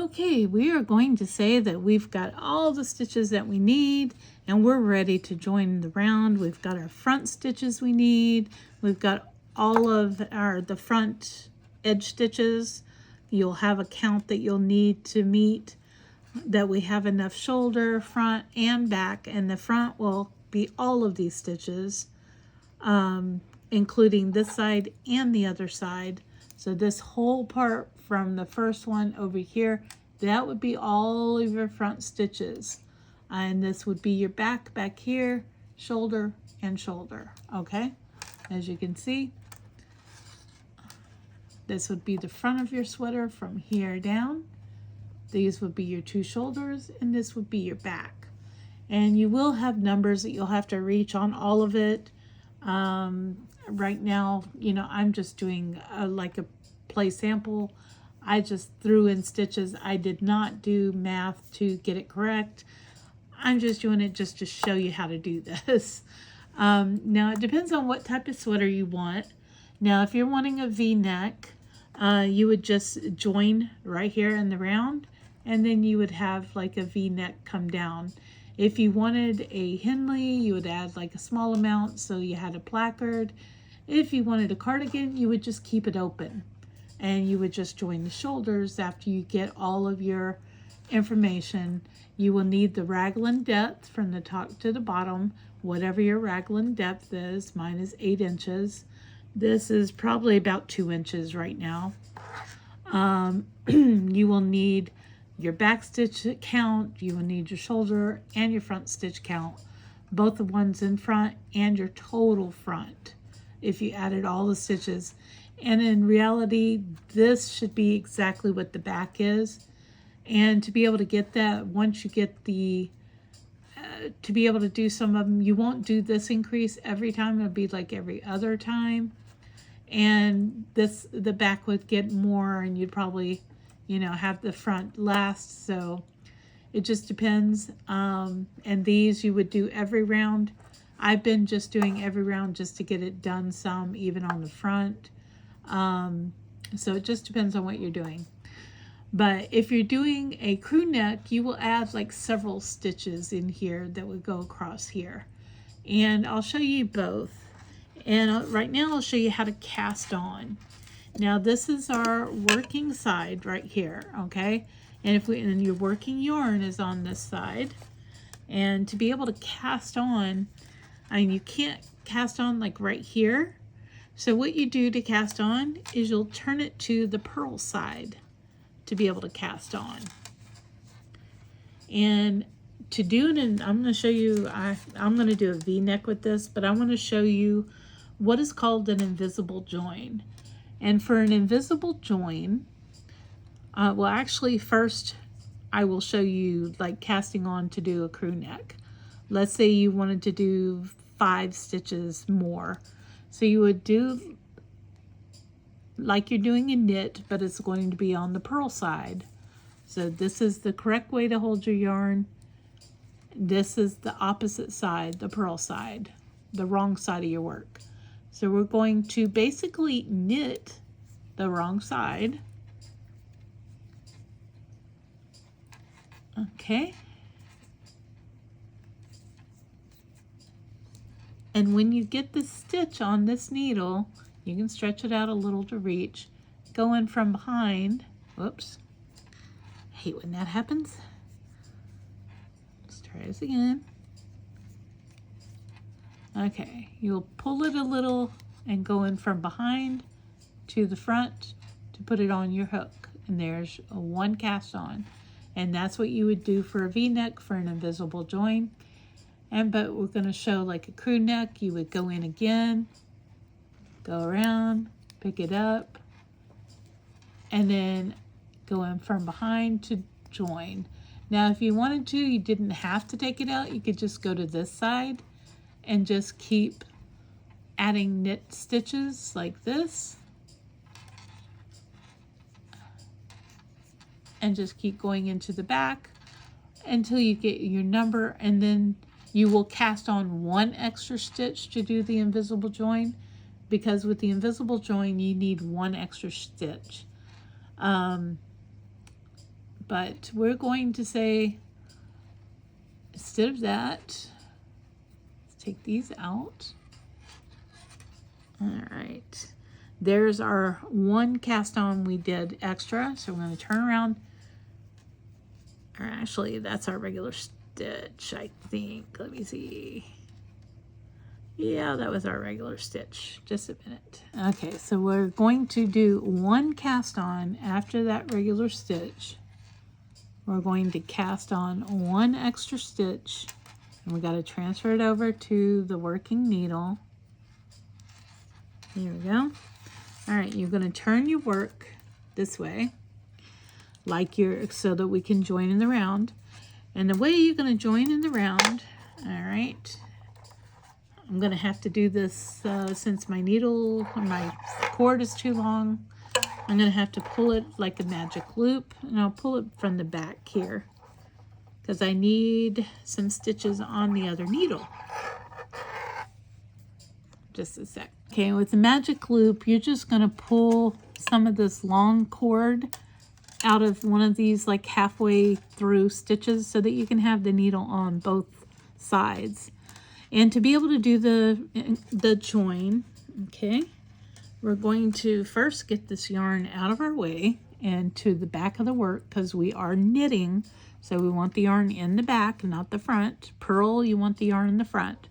Okay, we are going to say that we've got all the stitches that we need and we're ready to join the round. We've got our front stitches we need. We've got all of the front edge stitches. You'll have a count that you'll need to meet, that we have enough shoulder, front, and back, and the front will be all of these stitches, including this side and the other side. So this whole part from the first one over here, that would be all of your front stitches. And this would be your back here, shoulder, and shoulder, okay? As you can see, this would be the front of your sweater from here down. These would be your two shoulders, and this would be your back. And you will have numbers that you'll have to reach on all of it. Right now, you know, I'm just doing like a play sample. I just threw in stitches. I did not do math to get it correct. I'm just doing it just to show you how to do this. Now, it depends on what type of sweater you want. Now, if you're wanting a V-neck, you would just join right here in the round, and then you would have like a V-neck come down. If you wanted a Henley, you would add like a small amount so you had a placard. If you wanted a cardigan, you would just keep it open, and you would just join the shoulders after you get all of your information. You will need the raglan depth from the top to the bottom, whatever your raglan depth is. Mine is 8 inches. This is probably about 2 inches right now. You will need your back stitch count, you will need your shoulder and your front stitch count, both the ones in front and your total front, if you added all the stitches. And in reality, this should be exactly what the back is. And to be able to get that, once you get the, to be able to do some of them, you won't do this increase every time. It'll be like every other time. And the back would get more, and you'd probably, you know, have the front last. So it just depends. And these you would do every round. I've been just doing every round just to get it done some, even on the front. So it just depends on what you're doing. But if you're doing a crew neck, you will add like several stitches in here that would go across here. And I'll show you both. And right now I'll show you how to cast on. Now this is our working side right here, okay? And your working yarn is on this side. And to be able to cast on, I mean, you can't cast on like right here. So what you do to cast on is you'll turn it to the purl side to be able to cast on. And to do it, and I'm going to show you, I'm going to do a V-neck with this, but I want to show you what is called an invisible join. And for an invisible join, well, actually first I will show you like casting on to do a crew neck. Let's say you wanted to do 5 stitches more. So you would do like you're doing a knit, but it's going to be on the purl side. So this is the correct way to hold your yarn. This is the opposite side, the purl side, the wrong side of your work. So we're going to basically knit the wrong side. Okay. And when you get the stitch on this needle, you can stretch it out a little to reach. Go in from behind. Whoops. I hate when that happens. Let's try this again. Okay, you'll pull it a little and go in from behind to the front to put it on your hook. And there's a 1 cast on. And that's what you would do for a V-neck for an invisible join. But we're going to show like a crew neck. You would go in again, go around, pick it up, and then go in from behind to join. Now, if you wanted to, you didn't have to take it out. You could just go to this side and just keep adding knit stitches like this. And just keep going into the back until you get your number, and then you will cast on 1 extra stitch to do the invisible join, because with the invisible join you need 1 extra stitch. but we're going to say, instead of that, let's take these out. All right, there's our one cast on we did extra. So we're going to turn around, or actually that's our regular stitch, I think. Let me see. Yeah, that was our regular stitch. Just a minute. Okay, so we're going to do one cast on after that regular stitch. We're going to cast on one extra stitch, and we got to transfer it over to the working needle. There we go. All right, you're going to turn your work this way, like so that we can join in the round. And the way you're going to join in the round, all right, I'm going to have to do this since my cord is too long. I'm going to have to pull it like a magic loop, and I'll pull it from the back here because I need some stitches on the other needle. Just a sec. Okay, with the magic loop, you're just going to pull some of this long cord out of one of these like halfway through stitches so that you can have the needle on both sides. And to be able to do the join, okay, we're going to first get this yarn out of our way and to the back of the work because we are knitting. So we want the yarn in the back, not the front. Purl, you want the yarn in the front.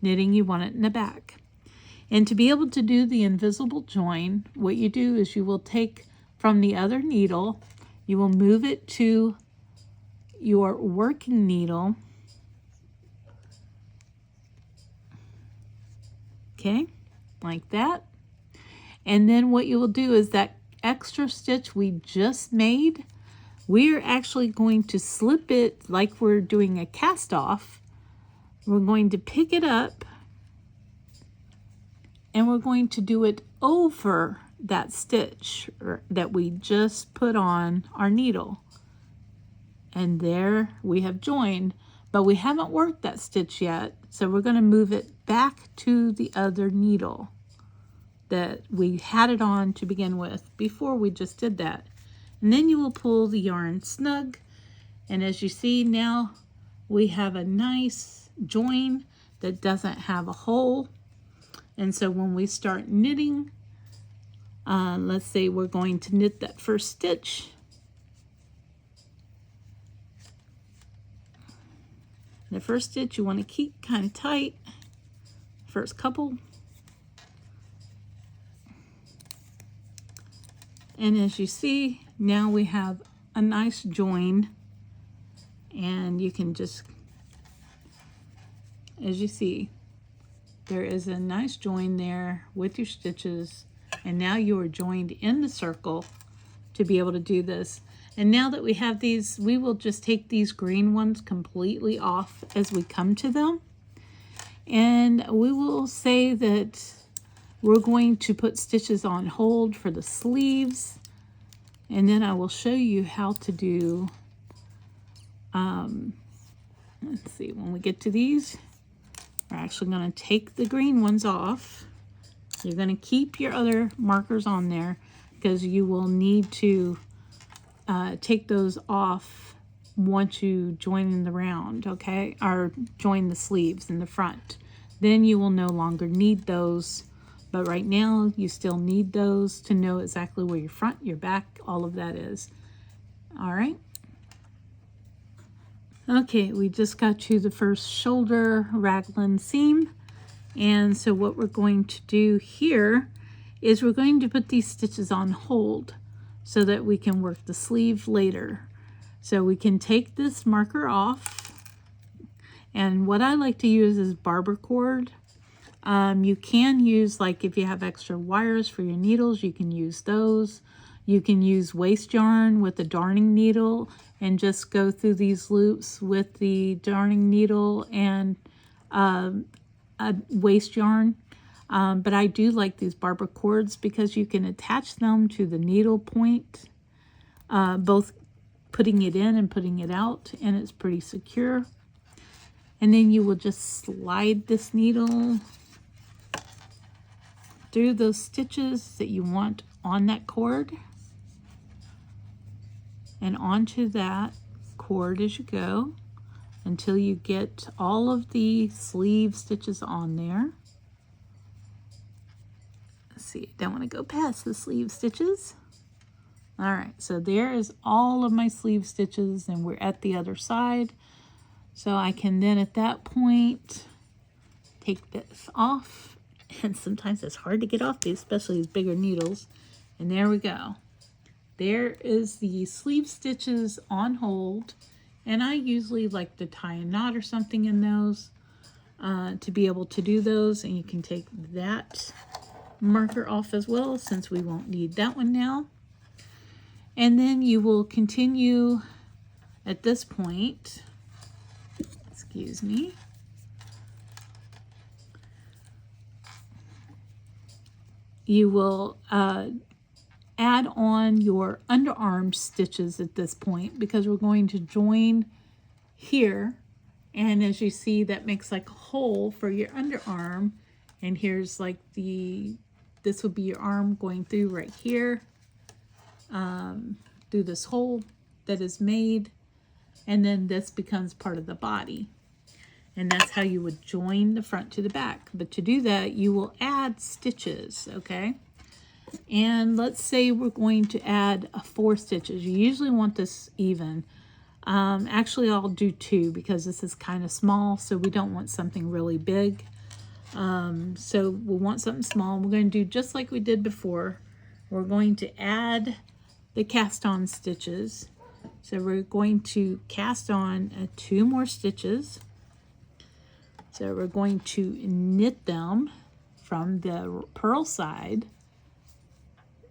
Knitting, you want it in the back. And to be able to do the invisible join, what you do is you will take from the other needle, you will move it to your working needle. Okay, like that. And then what you will do is that extra stitch we just made, we're actually going to slip it like we're doing a cast off. We're going to pick it up and we're going to do it over that stitch that we just put on our needle. And there we have joined, but we haven't worked that stitch yet. So we're going to move it back to the other needle that we had it on to begin with before we just did that. And then you will pull the yarn snug. And as you see now, we have a nice join that doesn't have a hole. And so when we start knitting, let's say we're going to knit that first stitch. The first stitch you want to keep kind of tight, first couple. And as you see, now we have a nice join, and you can just, as you see, there is a nice join there with your stitches, and now you are joined in the circle to be able to do this. And now that we have these, we will just take these green ones completely off as we come to them. And we will say that we're going to put stitches on hold for the sleeves. And then I will show you how to do, let's see, when we get to these, we're actually going to take the green ones off. You're going to keep your other markers on there because you will need to take those off once you join in the round, okay? Or join the sleeves in the front. Then you will no longer need those. But right now, you still need those to know exactly where your front, your back, all of that is. All right. Okay, we just got to the first shoulder raglan seam. And so what we're going to do here is we're going to put these stitches on hold so that we can work the sleeve later. So we can take this marker off. And what I like to use is barber cord. You can use, like if you have extra wires for your needles, you can use those. You can use waste yarn with a darning needle and just go through these loops with the darning needle and a waste yarn. But I do like these barber cords because you can attach them to the needle point, both putting it in and putting it out, and it's pretty secure. And then you will just slide this needle through those stitches that you want on that cord. and onto that cord as you go until you get all of the sleeve stitches on there. Let's see, don't want to go past the sleeve stitches. All right, so there is all of my sleeve stitches, and we're at the other side. So I can then at that point take this off, and sometimes it's hard to get off these, especially these bigger needles. And there we go. There is the sleeve stitches on hold, and I usually like to tie a knot or something in those to be able to do those. And you can take that marker off as well, since we won't need that one now. And then you will continue at this point, excuse me, you will add on your underarm stitches at this point, because we're going to join here. And as you see, that makes like a hole for your underarm. And here's like this would be your arm going through right here, through this hole that is made. And then this becomes part of the body. And that's how you would join the front to the back. But to do that, you will add stitches, okay? And let's say we're going to add 4 stitches. You usually want this even. Actually, I'll do 2 because this is kind of small, so we don't want something really big. So we'll want something small. We're going to do just like we did before. We're going to add the cast on stitches. So we're going to cast on 2 more stitches. So we're going to knit them from the purl side.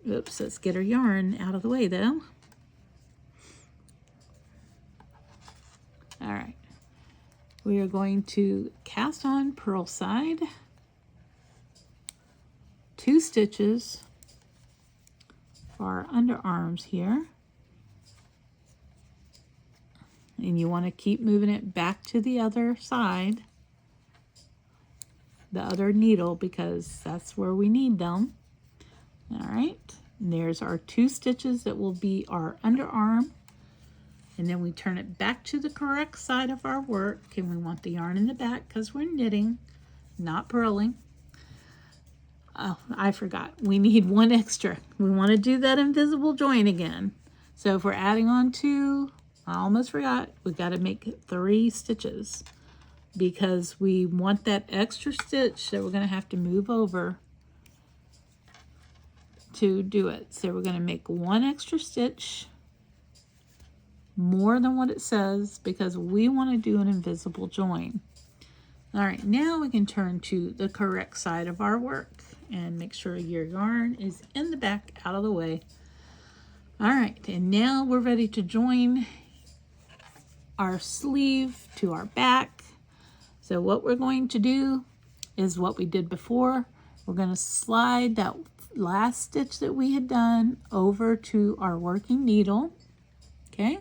Oops, let's get our yarn out of the way though. All right, we are going to cast on purl side, 2 stitches for our underarms here. And you want to keep moving it back to the other side, the other needle, because that's where we need them. All right, and there's our 2 stitches that will be our underarm. And then we turn it back to the correct side of our work, and we want the yarn in the back because we're knitting, not purling. Oh, I forgot. We need 1 extra. We want to do that invisible join again. So if we're adding on 2, I almost forgot, we got to make 3 stitches because we want that extra stitch that we're going to have to move over to do it. So we're going to make 1 extra stitch, more than what it says, because we want to do an invisible join. All right, now we can turn to the correct side of our work and make sure your yarn is in the back, out of the way. All right, and now we're ready to join our sleeve to our back. So what we're going to do is what we did before. We're going to slide that last stitch that we had done over to our working needle, okay?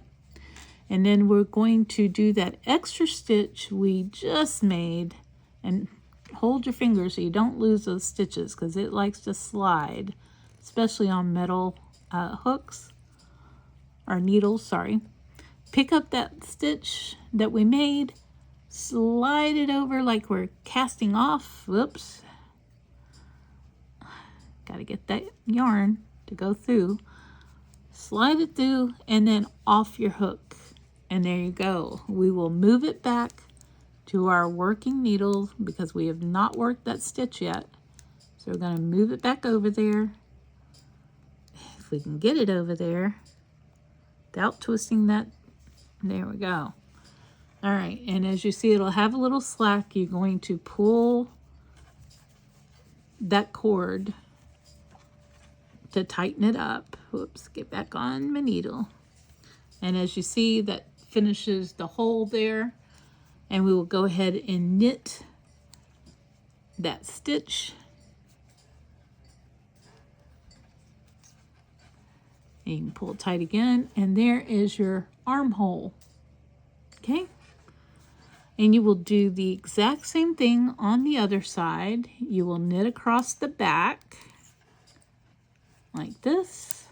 And then we're going to do that extra stitch we just made, and hold your fingers so you don't lose those stitches because it likes to slide, especially on metal hooks or needles, sorry. Pick up that stitch that we made, slide it over like we're casting off. Whoops. Got to get that yarn to go through. Slide it through and then off your hook. And there you go. We will move it back to our working needle because we have not worked that stitch yet. So we're going to move it back over there. If we can get it over there without twisting that. There we go. All right, and as you see, it'll have a little slack. You're going to pull that cord to tighten it up. Whoops, get back on my needle. And as you see, that finishes the hole there. And we will go ahead and knit that stitch. And you can pull it tight again, and there is your armhole. Okay? And you will do the exact same thing on the other side. You will knit across the back like this.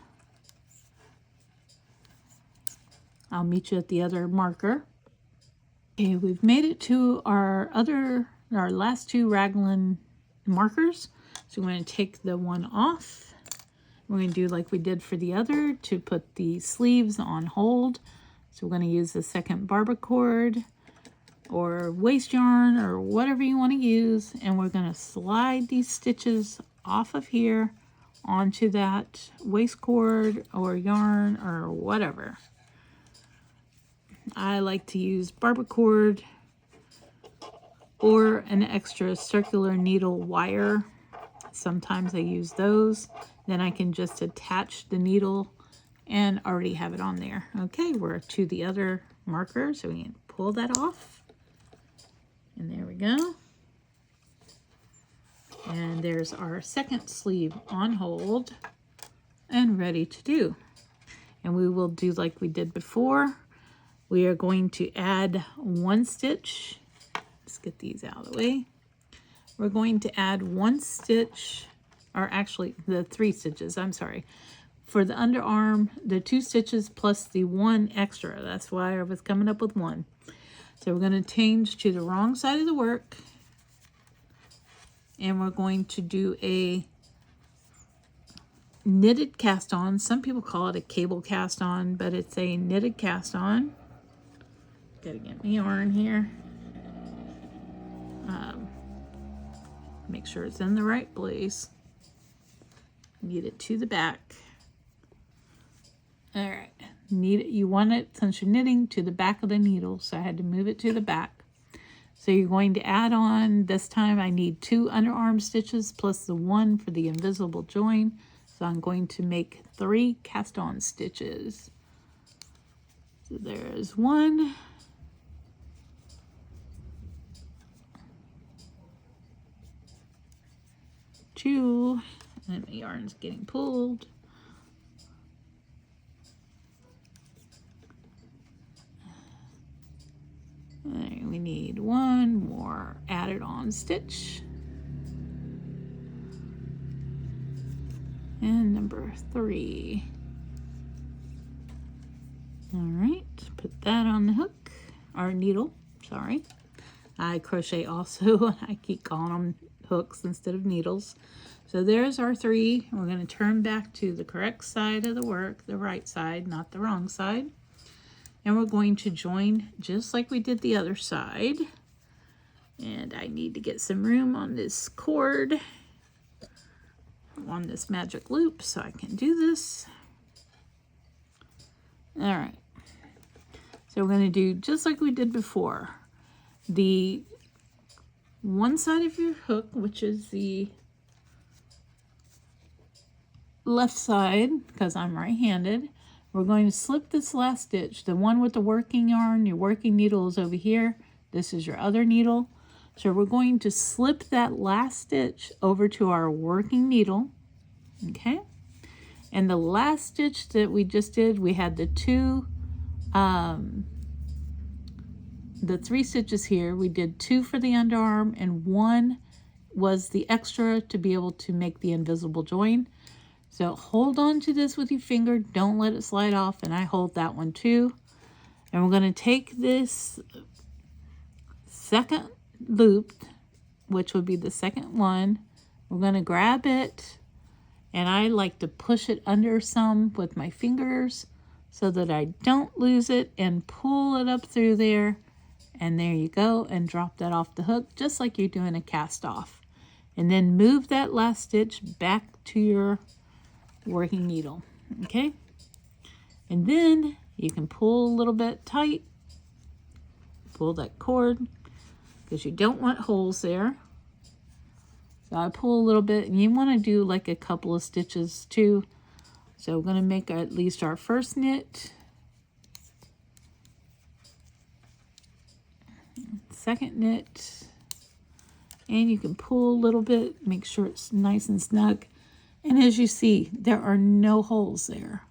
I'll meet you at the other marker. Okay, we've made it to our last two raglan markers. So we're going to take the one off. We're going to do like we did for the other to put the sleeves on hold. So we're going to use the second barber cord or waste yarn or whatever you want to use, and we're going to slide these stitches off of here onto that waste cord or yarn or whatever. I like to use barber cord or an extra circular needle wire. Sometimes I use those. Then I can just attach the needle and already have it on there. Okay, we're to the other marker, so we can pull that off. And there we go. And there's our second sleeve on hold and ready to do. And we will do like we did before. We are going to add one stitch. Let's get these out of the way. We're going to add one stitch, or actually the 3 stitches, I'm sorry. For the underarm, the 2 stitches plus the 1 extra. That's why I was coming up with 1. So we're going to change to the wrong side of the work. And we're going to do a knitted cast on. Some people call it a cable cast on, but it's a knitted cast on. Gotta get my yarn here. Make sure it's in the right place. Knit it to the back. All right. You want it, since you're knitting, to the back of the needle, so I had to move it to the back. So you're going to add on, this time I need 2 underarm stitches plus the 1 for the invisible join. So I'm going to make 3 cast on stitches. So there's 1. 2, and the yarn's getting pulled. And we need 1 more added on stitch. And number 3. All right, put that on the hook, or needle, sorry. I crochet also, I keep calling them hooks instead of needles. So there's our 3. We're going to turn back to the correct side of the work, the right side, not the wrong side. And we're going to join just like we did the other side. And I need to get some room on this cord, on this magic loop, so I can do this. All right. So we're going to do just like we did before. The one side of your hook, which is the left side, because I'm right-handed, we're going to slip this last stitch. The one with the working yarn, your working needle is over here. This is your other needle. So we're going to slip that last stitch over to our working needle, okay? And the last stitch that we just did, we had the 3 stitches here. We did 2 for the underarm, and 1 was the extra to be able to make the invisible join. So hold on to this with your finger, don't let it slide off, and I hold that one too. And we're going to take this second loop, which would be the second one. We're going to grab it, and I like to push it under some with my fingers so that I don't lose it, and pull it up through there. And there you go, and drop that off the hook just like you're doing a cast off. And then move that last stitch back to your working needle, okay? And then you can pull a little bit tight, pull that cord, because you don't want holes there. So I pull a little bit, and you want to do like a couple of stitches too. So we're going to make at least our first knit, second knit, and you can pull a little bit, make sure it's nice and snug. And as you see, there are no holes there.